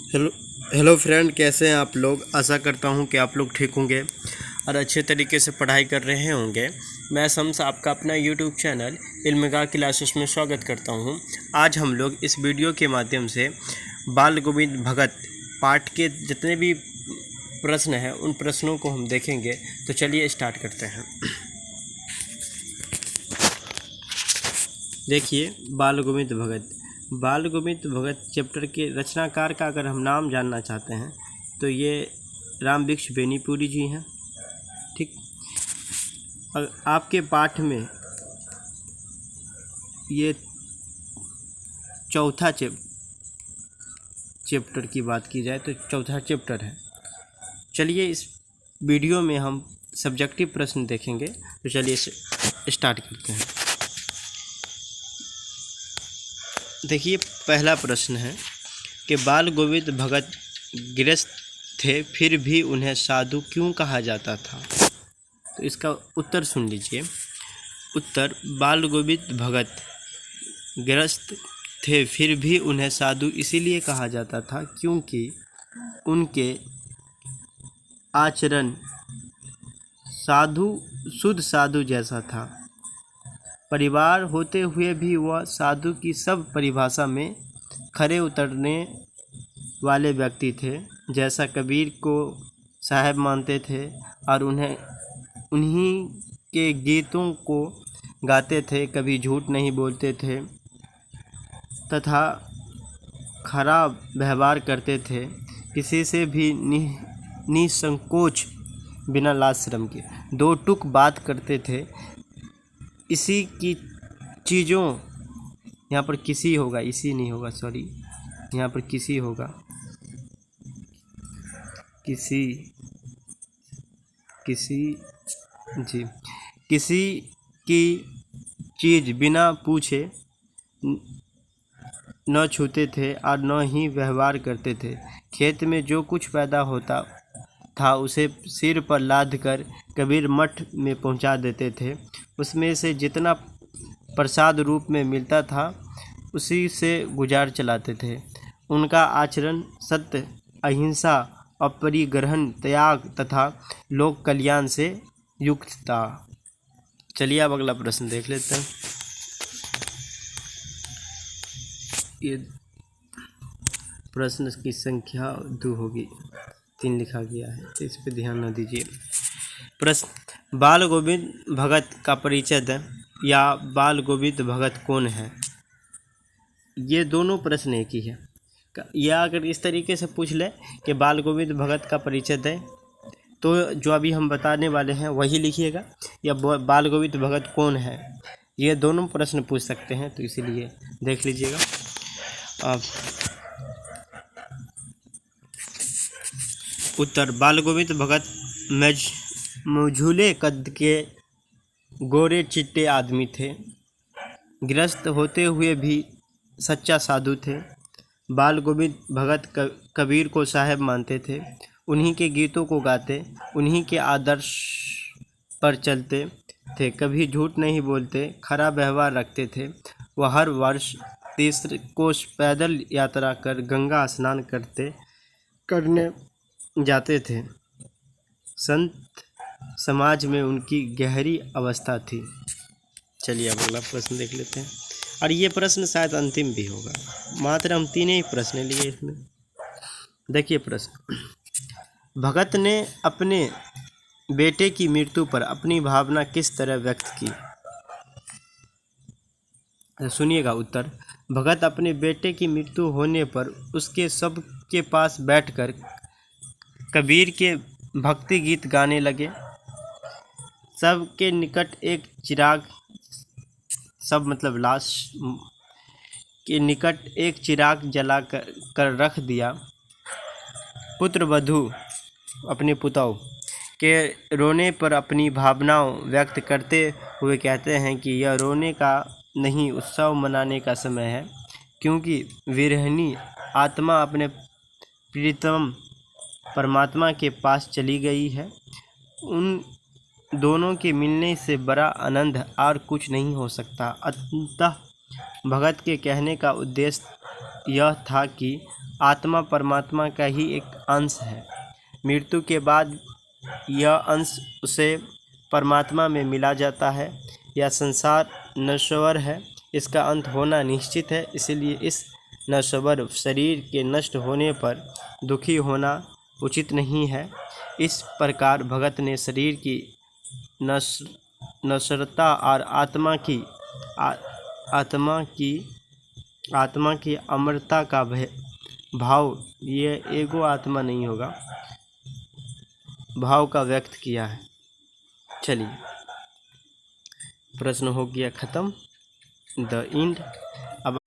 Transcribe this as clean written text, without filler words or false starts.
Hello hello friend, कैसे हैं आप लोग। आशा करता हूं कि आप लोग ठीक होंगे और अच्छे तरीके से पढ़ाई कर रहे होंगे। मैं शम्स आपका अपना यूट्यूब चैनल इल्मिगा क्लासेस में स्वागत करता हूं। आज हम लोग इस वीडियो के माध्यम से बाल गोविंद भगत पाठ के जितने भी प्रश्न हैं उन प्रश्नों को हम देखेंगे। तो चलिए स्टार्ट करते हैं। देखिए, बाल गोविंद भगत। बाल गोविंद भगत चैप्टर के रचनाकार का अगर हम नाम जानना चाहते हैं तो ये राम वृक्ष बेनीपुरी जी हैं। ठीक, आपके पाठ में ये चौथा चैप्टर की बात की जाए तो चौथा चैप्टर है। चलिए इस वीडियो में हम सब्जेक्टिव प्रश्न देखेंगे। तो चलिए स्टार्ट करते हैं। देखिए, पहला प्रश्न है कि बाल गोविंद भगत गृहस्थ थे फिर भी उन्हें साधु क्यों कहा जाता था। तो इसका उत्तर सुन लीजिए। उत्तर, बाल गोविंद भगत गृहस्थ थे फिर भी उन्हें साधु इसीलिए कहा जाता था क्योंकि उनके आचरण शुद्ध साधु जैसा था। परिवार होते हुए भी वह साधु की सब परिभाषा में खरे उतरने वाले व्यक्ति थे। जैसा कबीर को साहब मानते थे और उन्हीं के गीतों को गाते थे, कभी झूठ नहीं बोलते थे तथा खराब व्यवहार करते थे। किसी से भी निसंकोच बिना लाज शर्म के दो टूक बात करते थे। इसी की चीज़ों, यहाँ पर किसी होगा, इसी नहीं होगा, सॉरी, यहाँ पर किसी होगा, किसी की चीज़ बिना पूछे न छूते थे और न ही व्यवहार करते थे। खेत में जो कुछ पैदा होता था उसे सिर पर लाद कर कबीर मठ में पहुंचा देते थे। उसमें से जितना प्रसाद रूप में मिलता था उसी से गुजार चलाते थे। उनका आचरण सत्य, अहिंसा, अपरिग्रहण, त्याग तथा लोक कल्याण से युक्त था। चलिए अब अगला प्रश्न देख लेते हैं। ये प्रश्न की संख्या 2 होगी, 3 लिखा गया है तो इस पर ध्यान न दीजिए। प्रश्न, बाल गोविंद भगत का परिचय दें या बाल गोविंद भगत कौन है। ये दोनों प्रश्न एक ही है। या अगर इस तरीके से पूछ ले कि बाल गोविंद भगत का परिचय दें तो जो अभी हम बताने वाले हैं वही लिखिएगा, या बाल गोविंद भगत कौन है, ये दोनों प्रश्न पूछ सकते हैं। तो इसीलिए देख लीजिएगा। अब उत्तर, बाल गोविंद भगत मझूले कद के गोरे चिट्टे आदमी थे। गृहस्थ होते हुए भी सच्चा साधु थे। बाल गोविंद भगत कबीर को साहब मानते थे। उन्हीं के गीतों को गाते, उन्हीं के आदर्श पर चलते थे, कभी झूठ नहीं बोलते, खरा व्यवहार रखते थे। वह हर वर्ष 30 कोस पैदल यात्रा कर गंगा स्नान करने जाते थे। संत समाज में उनकी गहरी अवस्था थी। चलिए अब अगला प्रश्न देख लेते हैं। और ये प्रश्न शायद अंतिम भी होगा, मात्र हम 3 ही प्रश्न लिए इसमें। देखिए प्रश्न, भगत ने अपने बेटे की मृत्यु पर अपनी भावना किस तरह व्यक्त की। सुनिएगा उत्तर, भगत अपने बेटे की मृत्यु होने पर उसके शव के पास बैठकर कबीर के भक्ति गीत गाने लगे। सबके निकट एक चिराग, सब मतलब लाश के निकट एक चिराग जला कर रख दिया। पुत्र वधू अपने पुतौ के रोने पर अपनी भावनाओं व्यक्त करते हुए कहते हैं कि यह रोने का नहीं, उत्सव मनाने का समय है, क्योंकि विरहिणी आत्मा अपने प्रीतम परमात्मा के पास चली गई है। उन दोनों के मिलने से बड़ा आनंद और कुछ नहीं हो सकता। अतः भगत के कहने का उद्देश्य यह था कि आत्मा परमात्मा का ही एक अंश है। मृत्यु के बाद यह अंश उसे परमात्मा में मिला जाता है। यह संसार नश्वर है, इसका अंत होना निश्चित है, इसलिए इस नश्वर शरीर के नष्ट होने पर दुखी होना उचित नहीं है। इस प्रकार भगत ने शरीर की नश्वरता और आत्मा की अमरता का भाव, ये एगो आत्मा नहीं होगा, भाव का व्यक्त किया है। चलिए, प्रश्न हो गया ख़त्म, द एंड। अब